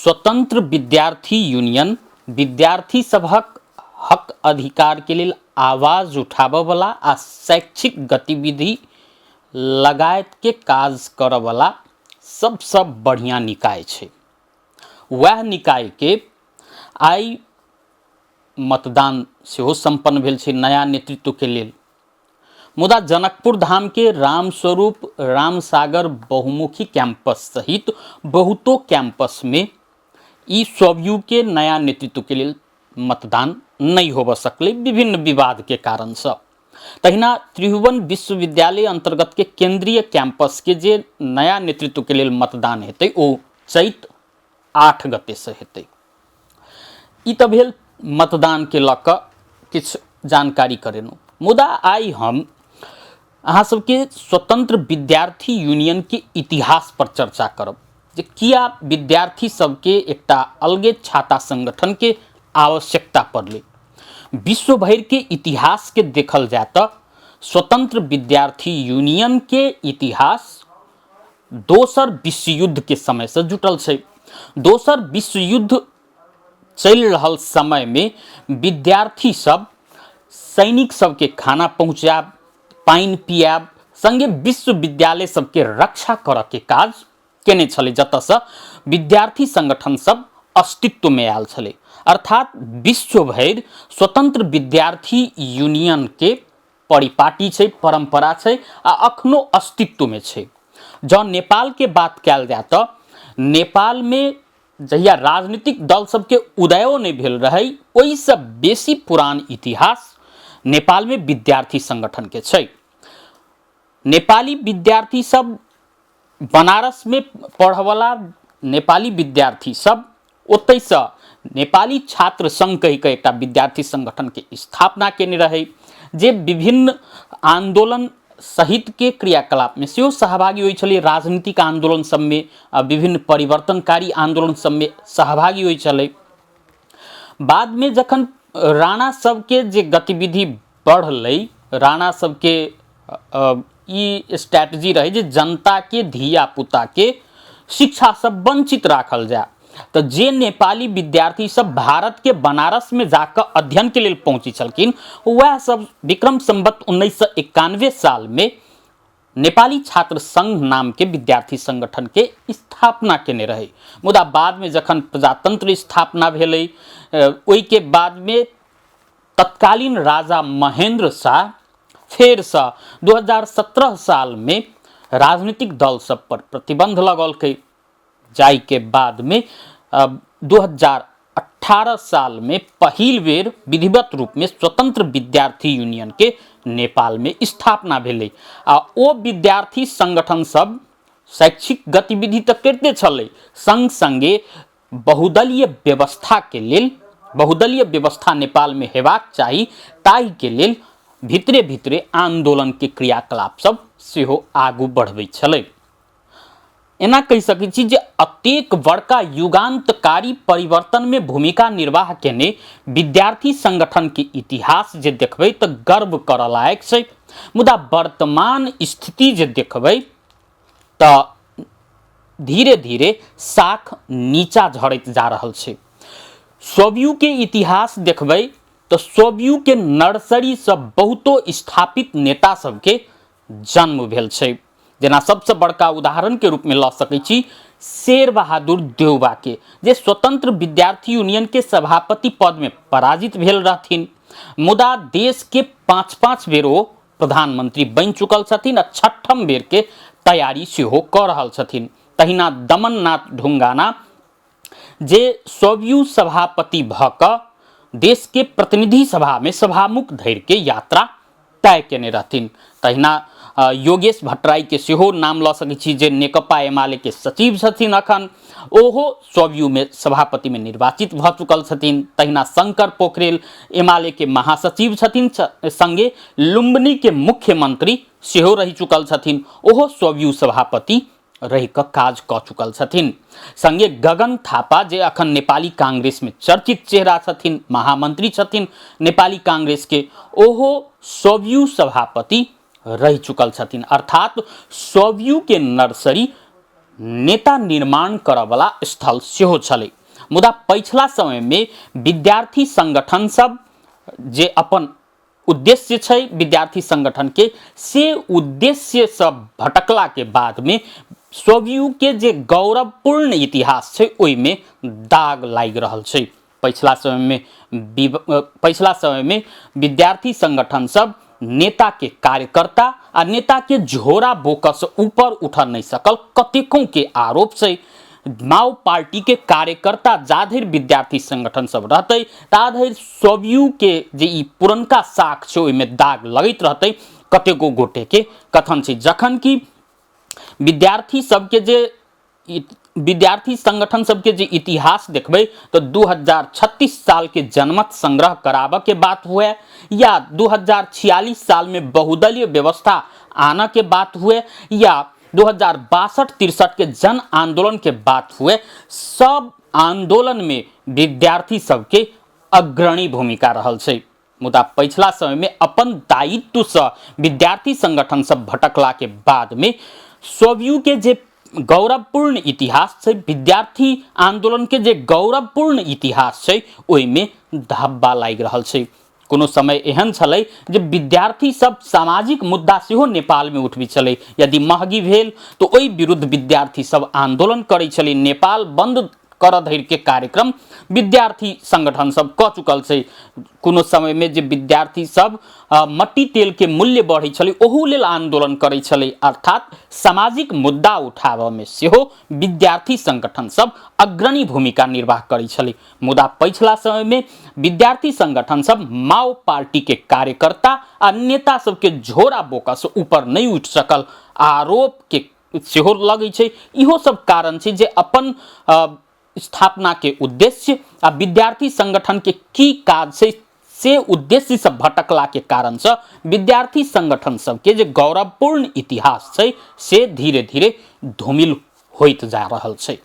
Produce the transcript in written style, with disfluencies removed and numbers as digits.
स्वतंत्र विद्यार्थी यूनियन विद्यार्थी सभक हक अधिकार के लिए आवाज उठाबऽ वाला आ शैक्षिक गतिविधि लगायत के काज करऽ वाला सबसे बढ़िया निकाय छै। वह निकाय के आई मतदान सेहो संपन्न भेल छै नया नेतृत्व के लेल। मुदा जनकपुर धाम के रामस्वरूप रामसागर बहुमुखी कैंपस सहित बहुतो कैंपस में ई स्वयं के नया नेतृत्व के लिए मतदान नहीं होबऽ सकलै विभिन्न विवाद के कारण से। तहिना त्रिभुवन विश्वविद्यालय अंतर्गत के केंद्रीय कैंपस के जे नया नेतृत्व के लिए मतदान हेतै ओ चैत 8 गते से हेतै। ई तऽ भेल मतदान के लऽ कऽ किछु जानकारी करेलहुँ। मुदा आई हम अहाँ सबके स्वतंत्र विद्यार्थी यूनियन के इतिहास पर चर्चा करब जे किया विद्यार्थी सबके एकटा अलगे छाता संगठन के आवश्यकता पड़लै। विश्व भर के इतिहास के देखल जाए तो स्वतंत्र विद्यार्थी यूनियन के इतिहास दोसर विश्व युद्ध के समय से जुटल छै। दोसर विश्व युद्ध चल रहल समय में विद्यार्थी सब सैनिक सबके खाना पहुँचाब, पानी पियाब, संगे विश्वविद्यालय सबके रक्षा करऽ के काज केने छलै, जतऽ से विद्यार्थी संगठन सब अस्तित्व में आयल छलै। अर्थात विश्व भर स्वतंत्र विद्यार्थी यूनियन के परिपाटी छै, परंपरा छै आ अखनो अस्तित्व में छै। जँ नेपाल के बात कयल जाए तो नेपाल में जहिया राजनीतिक दल सबके उदयो नहीं भेल रहे ओहि से बेसी पुरान इतिहास नेपाल में विद्यार्थी संगठन के छै। नेपाली विद्यार्थी सब बनारस में पढ़वला नेपाली विद्यार्थी सब ओतै से नेपाली छात्र संघ कहि के एकटा विद्यार्थी संगठन के स्थापना केने रहे जे विभिन्न आंदोलन सहित के क्रियाकलाप में सेहो सहभागी होइ छलै। राजनीतिक आंदोलन सब में विभिन्न परिवर्तनकारी आंदोलन सब में सहभागी होइ छलै। बाद में जखन राणा सबके जे गतिविधि बढ़लै, राणा सबके ई स्ट्रैटेजी रहे जे जनता के धिया पुता के शिक्षा से वंचित राखल जाए, तो जे नेपाली विद्यार्थी सब भारत के बनारस में जाकर अध्ययन के लिए पहुंची छलखिन वह सब विक्रम संवत 1991 साल में नेपाली छात्र संघ नाम के विद्यार्थी संगठन के स्थापना केने रहे। मुदा बाद में जखन प्रजातंत्र स्थापना भेलै ओहि के बाद में तत्कालीन राजा महेंद्र शाह फेर से 2017 साल में राजनीतिक दल सब पर प्रतिबंध लगौलकै। जाय के बाद में 2018 साल में पहिल बेर विधिवत रूप में स्वतंत्र विद्यार्थी यूनियन के नेपाल में स्थापना भेलै। आ ओ विद्यार्थी संगठन सब शैक्षिक गतिविधि तो करते छलै, संग संगे बहुदलीय व्यवस्था के लेल, बहुदलीय व्यवस्था नेपाल में हेबाक चाही ताहि के लेल भितरे भितरे आंदोलन के क्रियाकलाप सब सेहो आगू बढ़बै छलै। एना कहि सकै छी जे अतेक बड़का युगांतकारी परिवर्तन में भूमिका निर्वाह केने विद्यार्थी संगठन के इतिहास जे देखबै तो गर्व करऽ लायक छै। मुदा वर्तमान स्थिति जे देखबै तो धीरे धीरे साख नीचा झड़ैत जा रहल छै। स्वयं के इतिहास देखबै तो स्वयं के नर्सरी से बहुतो स्थापित नेता सबके जन्म भेल छै। जेना सबसे बड़का उदाहरण के रूप में लऽ सकै छी शेर बहादुर देउबा के, जे स्वतंत्र विद्यार्थी यूनियन के सभापति पद में पराजित भेल रहथिन। मुदा देश के 5-5 बेर ओ प्रधानमंत्री बनि चुकल छथिन आ 6ठम बेर के तैयारी सेहो कऽ रहल छथिन। तहिना दमननाथ ढुंगाना जे स्वयं सभापति भऽ कऽ देश के प्रतिनिधि सभा में सभामुख धरि के यात्रा तय केने रहथिन। तहिना योगेश भट्टराई के सेहो नाम लऽ सकै छी जे नेकपा एमाले के सचिव छथिन, अखन ओहो स्वयं में सभापति में निर्वाचित भऽ चुकल छथिन। तहिना शंकर पोखरेल एमाले के महासचिव छथिन, संगे लुम्बिनी के मुख्यमंत्री सेहो रहि चुकल छथिन, ओहो स्वयं सभापति रहि कऽ काज कऽ चुकल छथिन। संगे गगन थापा जे अखन नेपाली कांग्रेस में चर्चित चेहरा छथिन, महामंत्री छथिन नेपाली कांग्रेस के, ओहो स्वयं सभापति रह चुकल छथिन। अर्थात स्वयं के नर्सरी नेता निर्माण करवला स्थल सेहो छलै। मुदा पछिला समय में विद्यार्थी संगठन सब जे अपन उद्देश्य छै विद्यार्थी संगठन के से उद्देश्य सब भटकला के बाद में स्वयं के जे गौरवपूर्ण इतिहास छै ओहि में दाग लागि रहल छै। पछिला समय में विद्यार्थी संगठन सब नेता के कार्यकर्ता आ नेता के झोरा बोका से ऊपर उठ नहीं सकल कतेकों के आरोप छै। माओ पार्टी के कार्यकर्ता जाधर विद्यार्थी संगठन सब रहते ताधर स्वयं के जे ई पुरनका साख छै ओहि में दाग लगत रहते कतेको गोटे के कथन छै। जखन कि विद्यार्थी संगठन सबके जे इतिहास देखबै तो 2036 साल के जनमत संग्रह कराबे के बात हुए या 2046 साल में बहुदलीय व्यवस्था आना के बात हुए या 2062-63 के जन आंदोलन के बात हुए, सब आंदोलन में विद्यार्थी सबके अग्रणी भूमिका रहल छै। मुदा पछिला समय में अपन दायित्व से विद्यार्थी संगठन सब भटकला के बाद में स्वयं के जे गौरवपूर्ण इतिहास छै विद्यार्थी आंदोलन के जे गौरवपूर्ण इतिहास छै ओहि में धब्बा लागि रहल छै। कोनो समय एहन छलै जे विद्यार्थी सब सामाजिक मुद्दा सेहो नेपाल में उठबी छलै। यदि महगी भेल तो ओहि विरुद्ध विद्यार्थी सब आंदोलन करै छलै। नेपाल बंद कर धरि के कार्यक्रम विद्यार्थी संगठन सब क चुकल छै। कोनो समय में जे विद्यार्थी सब मट्टी तेल के मूल्य बढ़ै छलै ओहू लेल आंदोलन करै छलै। अर्थात सामाजिक मुद्दा उठाबे में सेहो विद्यार्थी संगठन सब अग्रणी भूमिका निर्वाह करै छलै। मुदा पछिला समय में विद्यार्थी संगठन सब माओ पार्टी के कार्यकर्ता आ नेता सब के झोरा बोका से ऊपर नहीं उठ सकल आरोप के सेहो लगै छै। इहो सब कारण छै जे अपन स्थापना के उद्देश्य आ विद्यार्थी संगठन के की काज से उद्देश्य से भटकला के कारण से विद्यार्थी संगठन सब के जे गौरवपूर्ण इतिहास छै से धीरे धीरे धूमिल होइत जा रहल छै।